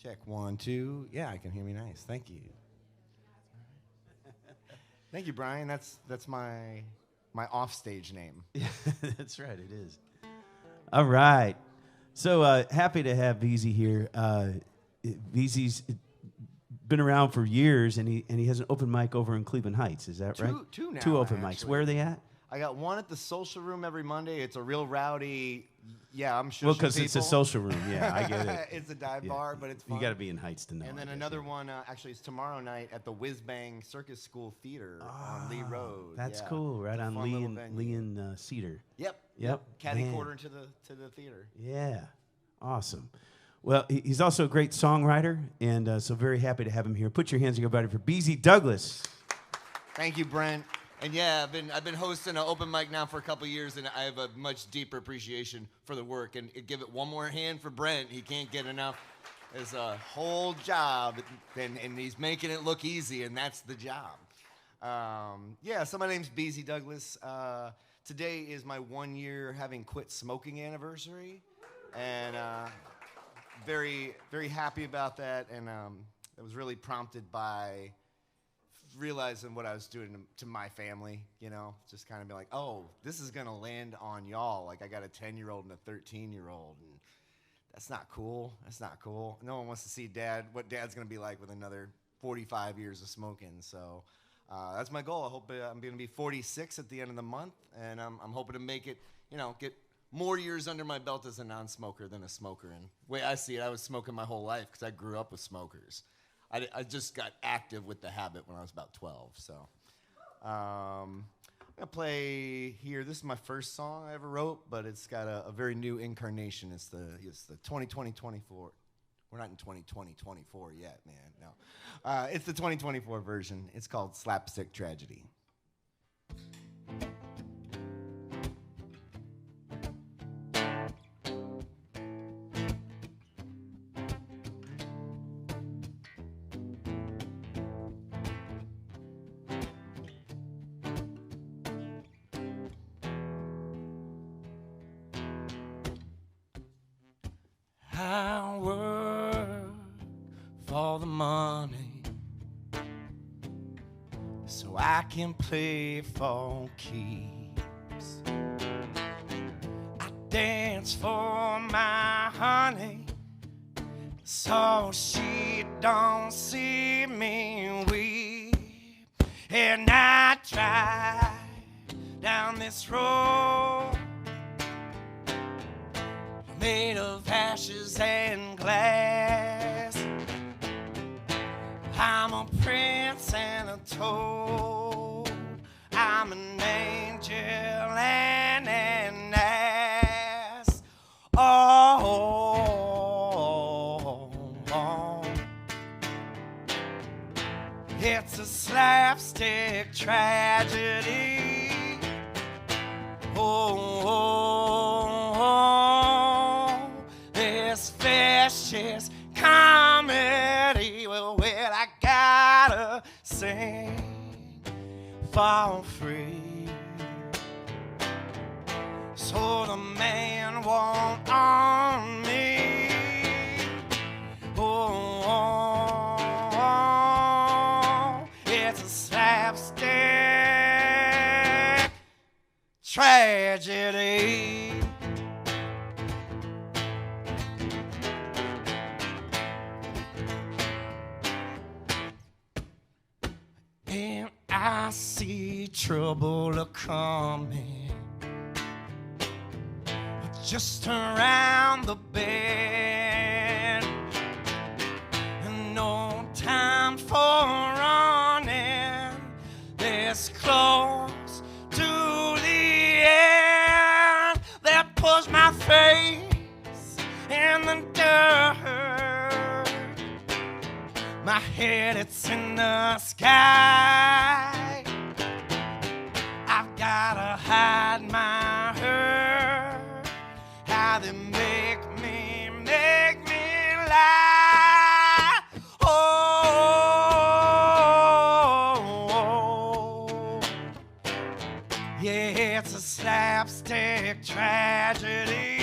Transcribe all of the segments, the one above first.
Check 1, 2. Yeah, I can hear me nice. Thank you. Thank you, Brian. That's my offstage name. Yeah, that's right. It is. All right. So happy to have Beezy here. Beezy's been around for years, and he has an open mic over in Cleveland Heights. Is that right? Two now. Two open actually. mics. Where are they at? I got one at the Social Room every Monday. It's a real rowdy. Yeah, I'm sure. Well, because it's a social room. Yeah, I get it. It's a dive bar, but it's fun. You got to be in Heights to know. And then another one, actually, it's tomorrow night at the Whiz Bang Circus School Theater on Lee Road. That's cool. Right on Lee and Cedar. Yep. Caddy quarter to the theater. Yeah, awesome. Well, he's also a great songwriter, and so very happy to have him here. Put your hands on your body for Beezy Douglas. Thank you, Brent. And yeah, I've been hosting an open mic now for a couple years, and I have a much deeper appreciation for the work. And give it one more hand for Brent. He can't get enough. It's a whole job, and he's making it look easy, and that's the job. So my name's Beezy Douglas. Today is my 1 year having quit smoking anniversary, and very, very happy about that. And it was really prompted by realizing what I was doing to my family, just kind of be like, oh, this is going to land on y'all. Like, I got a 10-year-old and a 13-year-old, and that's not cool. That's not cool. No one wants to see what dad's going to be like with another 45 years of smoking. So that's my goal. I hope I'm going to be 46 at the end of the month, and I'm hoping to make it, get more years under my belt as a non-smoker than a smoker. And the way I see it, I was smoking my whole life because I grew up with smokers. I just got active with the habit when I was about 12. So I'm going to play here. This is my first song I ever wrote, but it's got a very new incarnation. It's the 2024. We're not in 2024 yet, man. No. It's the 2024 version. It's called Slapstick Tragedy. I work for the money so I can play for keeps. I dance for my honey so she don't see me weep. And I drive down this road made of ashes and glass. I'm a prince and a toad. I'm an angel and an ass. It's a slapstick tragedy. This vicious comedy. Well, I gotta sing for free, so the man won't on me. It's a slapstick tragedy. And I see trouble a-coming just around the bend, and no time for running this close to the end. That puts my face in the dirt. My head, it's in the sky. I've gotta hide my hurt. How they make me lie. Yeah, it's a slapstick tragedy.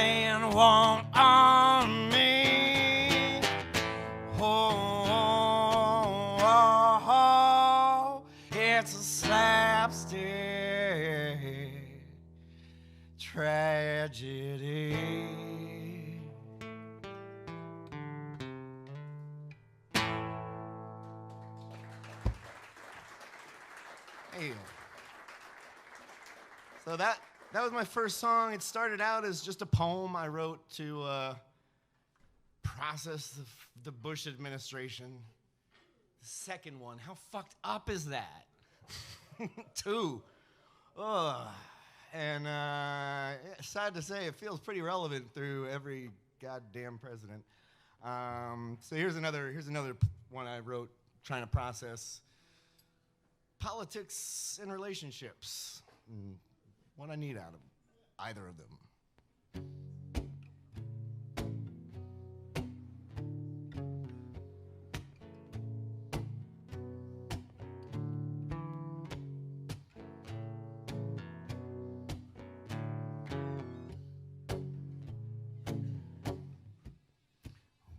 man won't on me. Oh, it's a slapstick tragedy. Hey. So that was my first song. It started out as just a poem I wrote to process the Bush administration. The second one, how fucked up is that? 2. Ugh. And sad to say, it feels pretty relevant through every goddamn president. So here's another one I wrote trying to process politics and relationships. And what I need out of either of them.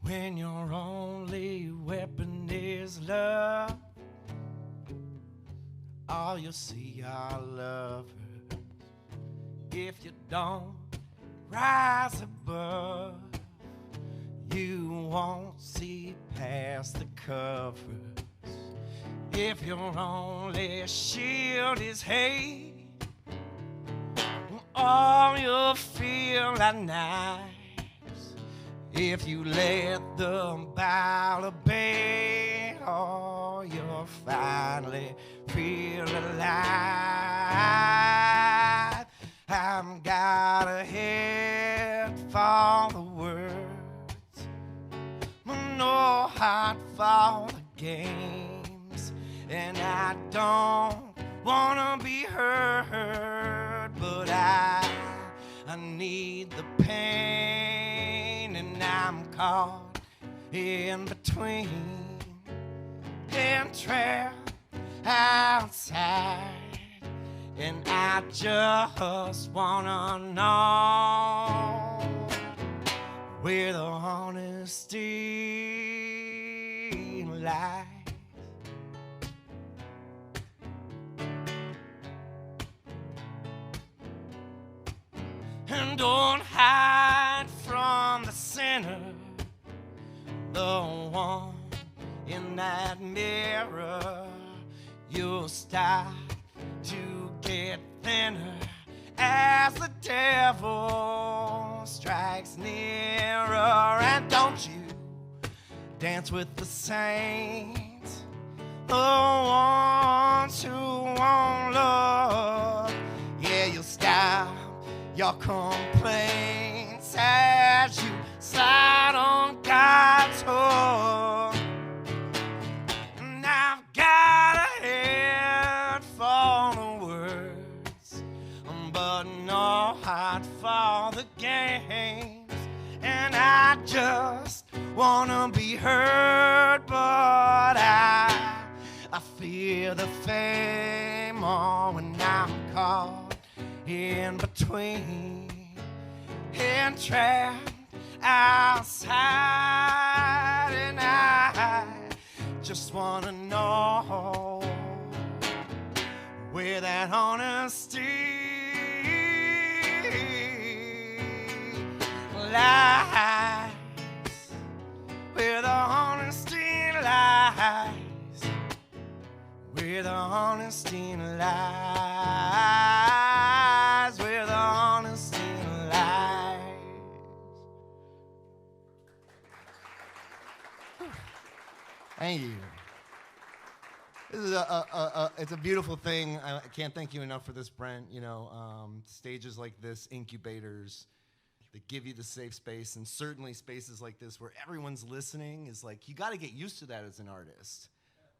When your only weapon is love, all you see are lovers. If you don't rise above, you won't see past the covers. If your only shield is hate, all you'll feel at night. If you let the battle bay, oh, you'll finally feel alive. I've got a head for the words, no heart for the games, and I don't wanna be hurt, but I need the pain, and I'm caught in between and trapped outside, and I just wanna know where the honesty lies. And don't hide from the sinner, the one in that mirror. You'll start to get thinner as the devil strikes nearer. And don't you dance with the saints, the ones who won't love. Yeah, you'll stop your complaints as you slide on God's hook. And I've got a head for the words, but no heart for the games. And I just wanna be heard, but I fear the fame more when I'm caught in between and trapped outside, and I just wanna know where that honesty lies, where the honesty lies, where the honesty lies, where the honesty lies. Thank you. This is it's a beautiful thing. I can't thank you enough for this, Brent. You know, stages like this, incubators, that give you the safe space, and certainly spaces like this where everyone's listening is like, you got to get used to that as an artist.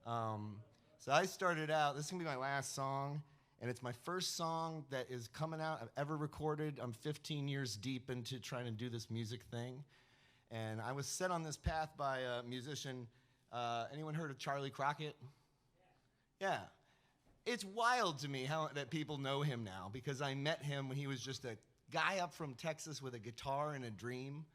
So I started out, this is going to be my last song, and it's my first song that is coming out I've ever recorded. I'm 15 years deep into trying to do this music thing, and I was set on this path by a musician. Anyone heard of Charlie Crockett? Yeah. It's wild to me how that people know him now, because I met him when he was just a guy up from Texas with a guitar and a dream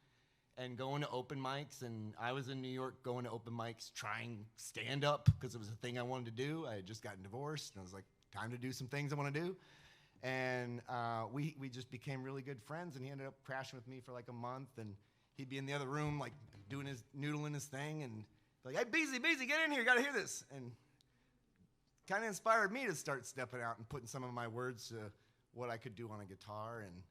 and going to open mics. And I was in New York going to open mics, trying stand up because it was a thing I wanted to do. I had just gotten divorced, and I was like, time to do some things I want to do. And we just became really good friends, and he ended up crashing with me for like a month, and he'd be in the other room like doing his, noodling his thing, and like, hey, Beezy, get in here, you gotta hear this. And kind of inspired me to start stepping out and putting some of my words to what I could do on a guitar. And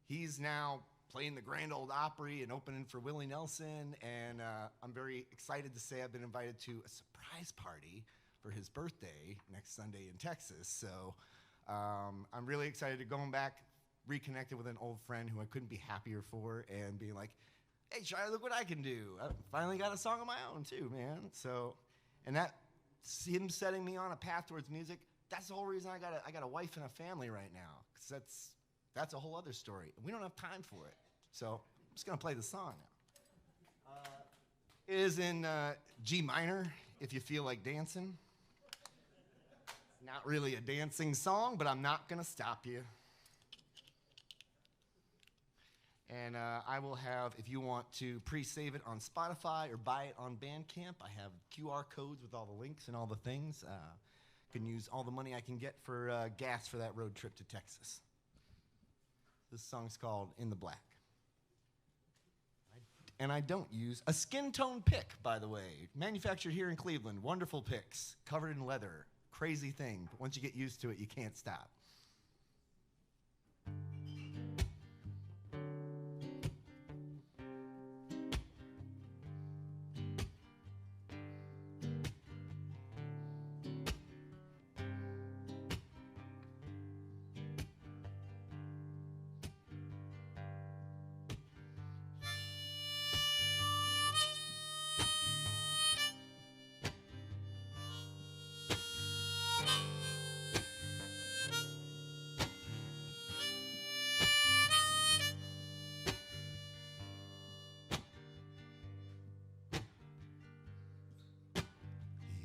he's now playing the Grand Ole Opry and opening for Willie Nelson, and I'm very excited to say I've been invited to a surprise party for his birthday next Sunday in Texas. So I'm really excited to going back, reconnected with an old friend who I couldn't be happier for, and being like, hey, Charlie, look what I can do. I finally got a song of my own too, man. So, and that, him setting me on a path towards music, that's the whole reason I got a wife and a family right now, because that's a whole other story. We don't have time for it. So I'm just gonna play the song now. It is in G minor, if you feel like dancing. Not really a dancing song, but I'm not gonna stop you. And I will have, if you want to pre-save it on Spotify or buy it on Bandcamp, I have QR codes with all the links and all the things. Can use all the money I can get for gas for that road trip to Texas. This song's called In the Black. And I don't use a skin tone pick, by the way. Manufactured here in Cleveland. Wonderful picks, covered in leather. Crazy thing, but once you get used to it, you can't stop.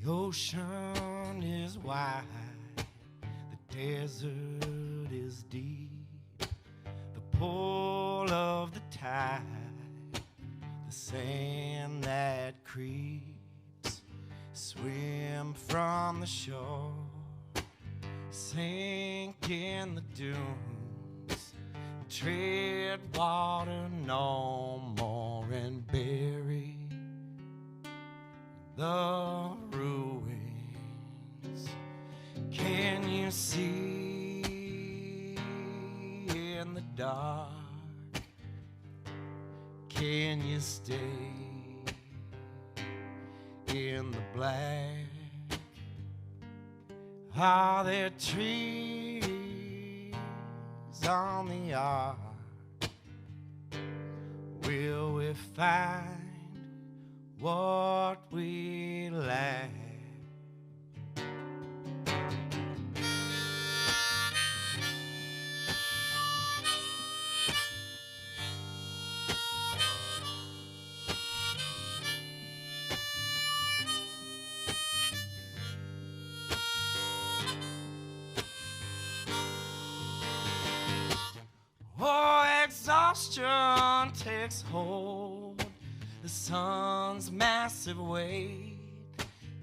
The ocean is wide, the desert is deep, the pull of the tide, the sand that creeps, swim from the shore, sink in the dunes, tread water no more, and bury the ruins. Can you see in the dark? Can you stay in the black? Are there trees on the ark? Will we find what we lack? Oh, exhaustion takes hold, the sun's massive weight.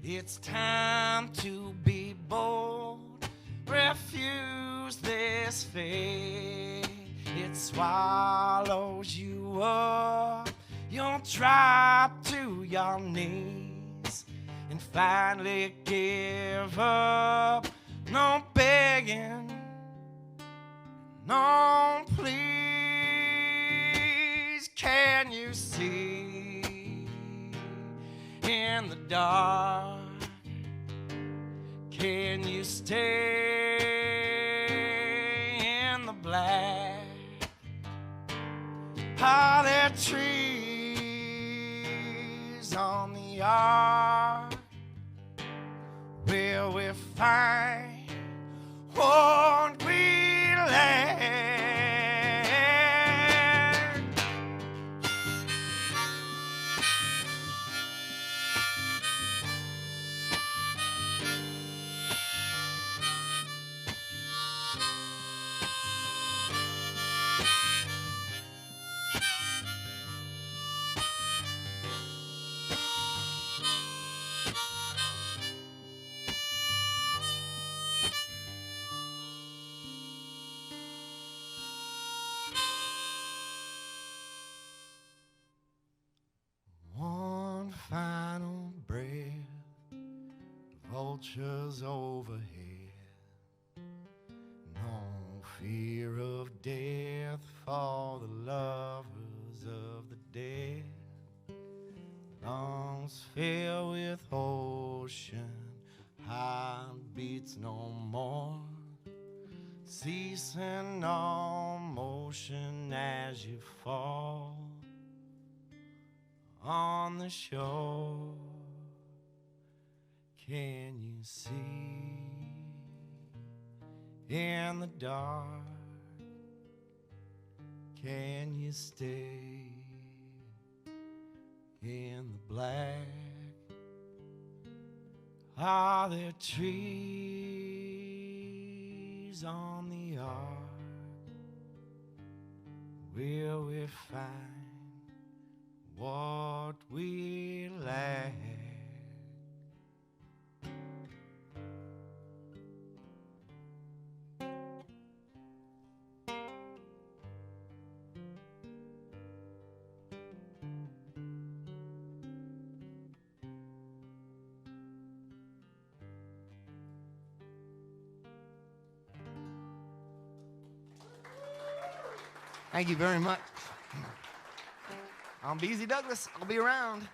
It's time to be bold, refuse this fate. It swallows you up, you'll drop to your knees and finally give up. No begging, no please. Can you see in the dark? Can you stay in the black? Are there trees on the ark? Will we find what we lack? vultures overhead, no fear of death for the lovers of the dead. Lungs filled with ocean, heart beats no more, ceasing all motion as you fall on the shore. Can you see in the dark? Can you stay in the black? Are there trees on the ark? Will we find what we lack? Thank you very much. I'm Beezy Douglas. I'll be around.